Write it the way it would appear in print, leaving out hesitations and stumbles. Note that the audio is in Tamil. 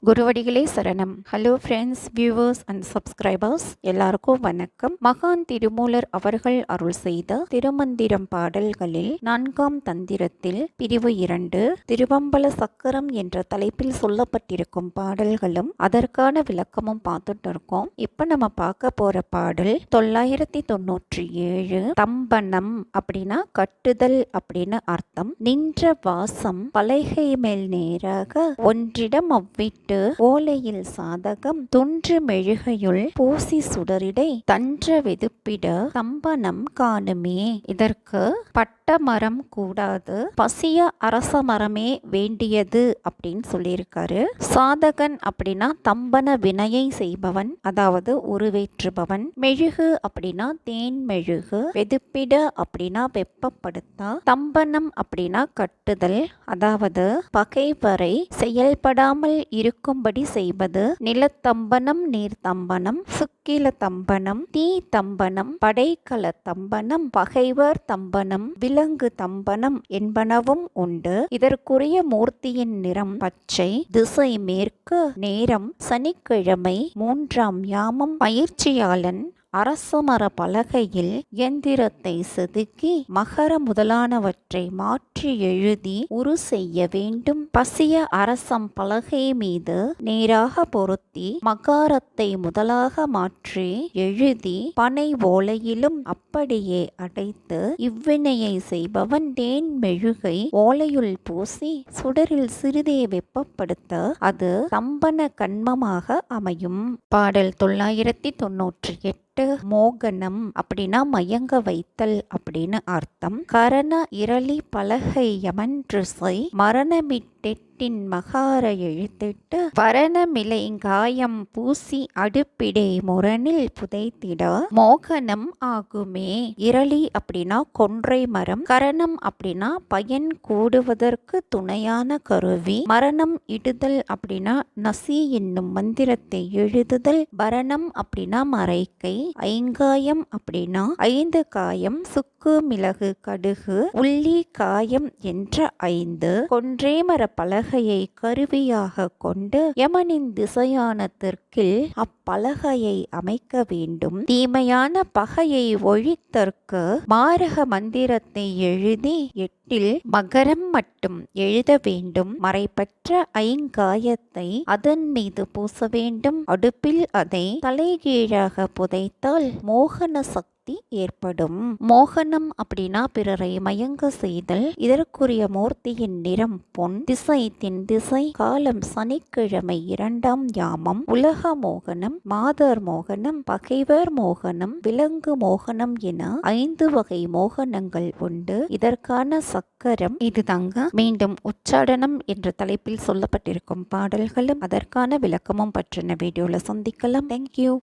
குருவடிகளே சரணம். Hello friends, viewers and subscribers, எல்லாருக்கும் வணக்கம். மகான் திருமூலர் அவர்கள் அருள் செய்த திருமந்திரம் பாடல்களில் 4ஆம் தந்திரத்தில் பிரிவு 2 திருவம்பல சக்கரம் என்ற தலைப்பில் சொல்லப்பட்டிருக்கும் பாடல்களும் அதற்கான விளக்கமும் பார்த்துட்டு இருக்கோம். இப்ப நம்ம பார்க்க போற பாடல் 997. தம்பனம் அப்படின்னா கட்டுதல் அப்படின்னு அர்த்தம். நின்ற வாசம் பலகை மேல் நேராக ஒன்றிடம் அவ்விட்டு ஓலையில் சாதகம் துன்று மெழுகையுள் பூசி சுடரிடை தன்ற வெதுப்பிட தம்பனம் காணுமே. இதற்கு பட்ட மரம் கூடாது, பசிய அரச மரமே வேண்டியது அப்படின்னு சொல்லியிருக்காரு. சாதகன் அப்படின்னா தம்பன வினையை செய்பவன், அதாவது உருவேற்றுபவன். மெழுகு அப்படின்னா தேன் மெழுகு. வெதுப்பிட அப்படின்னா வெப்பப்படுத்தா. தம்பனம் அப்படின்னா கட்டுதல், அதாவது பகைவரை செயல்படாமல் இருக்கும்படி செய்வது. நிலத்தம்பனம், நீர் தம்பனம், சுக்கில தம்பனம், தீ தம்பனம், படைக்கல தம்பனம், பகைவர் தம்பனம், விலங்கு தம்பனம் என்பனவும் உண்டு. இதற்குரிய மூர்த்தியின் நிறம் பச்சை, திசை மேற்கு, நேரம் சனிக்கிழமை, 3ஆம் யாமம். பயிற்சியாளன் அரசமர பலகையில் இயந்திரத்தை செதுக்கி மகர முதலானவற்றை மாற்றி எழுதி உரு செய்ய வேண்டும். பசிய அரசம் பலகை மீது நேராக பொருத்தி மகாரத்தை முதலாக மாற்றி எழுதி பனை ஓலையிலும் அப்படியே அடைத்து இவ்வினையை செய்பவன் தேன் மெழுகை ஓலையுள் பூசி சுடரில் சிறிதே வெப்பப்படுத்த அது தம்பன கண்மமாக அமையும். பாடல் 998. மோகனம் அப்படின்னா மயங்க வைத்தல் அப்படின்னு அர்த்தம். கரண இரளி பலகை யமன்றுசை மரணமிட்டெட்டின் மகார எழுத்திட்டு வரணமிலைங்காயம் பூசி அடுப்பிடை முரணில் புதைத்திட மோகனம் ஆகுமே. இரளி அப்படின்னா கொன்றை மரம். கரணம் அப்படின்னா பயன் கூடுவதற்கு துணையான கருவி. மரணம் இடுதல் அப்படின்னா நசி என்னும் மந்திரத்தை எழுதுதல். பரணம் அப்படின்னா மறைக்கை. ஐங்காயம் அப்படின்னா 5 காயம். சுக்கு மிளகு கடுகு உள்ளி காயம் என்ற 5 கொன்றேமர பலகையை கருவியாக கொண்டு யமனின் திசையான தெற்கில் அப்பலகையை அமைக்க வேண்டும். தீமையான பகையை ஒழித்தற்கு மாரக மந்திரத்தை எழுதி 8 மகரம் மட்டும் எழுத வேண்டும். மறைப்பற்ற ஐங்காயத்தை அதன் மீது பூச வேண்டும். அடுப்பில் அதை தலைகீழாக புதைத்தால் மோகன சக்தி ஏற்படும். மோகனம் அப்படின்னா பிறரை மயங்க செய்தல். இதற்குரிய மூர்த்தியின் நிறம் பொன். திசை தென் திசை. காலம் சனிக்கிழமை, 2ஆம் யாமம். உலக மோகனம், மாதர் மோகனம், பகைவர் மோகனம், விலங்கு மோகனம் என 5 வகை மோகனங்கள் உண்டு. இதற்கான சக்கரம் இது தாங்க. மீண்டும் உச்சாடனம் என்ற தலைப்பில் சொல்லப்பட்டிருக்கும் பாடல்களும் அதற்கான விளக்கமும் பற்றின வீடியோல சந்திக்கலாம். தேங்க்யூ.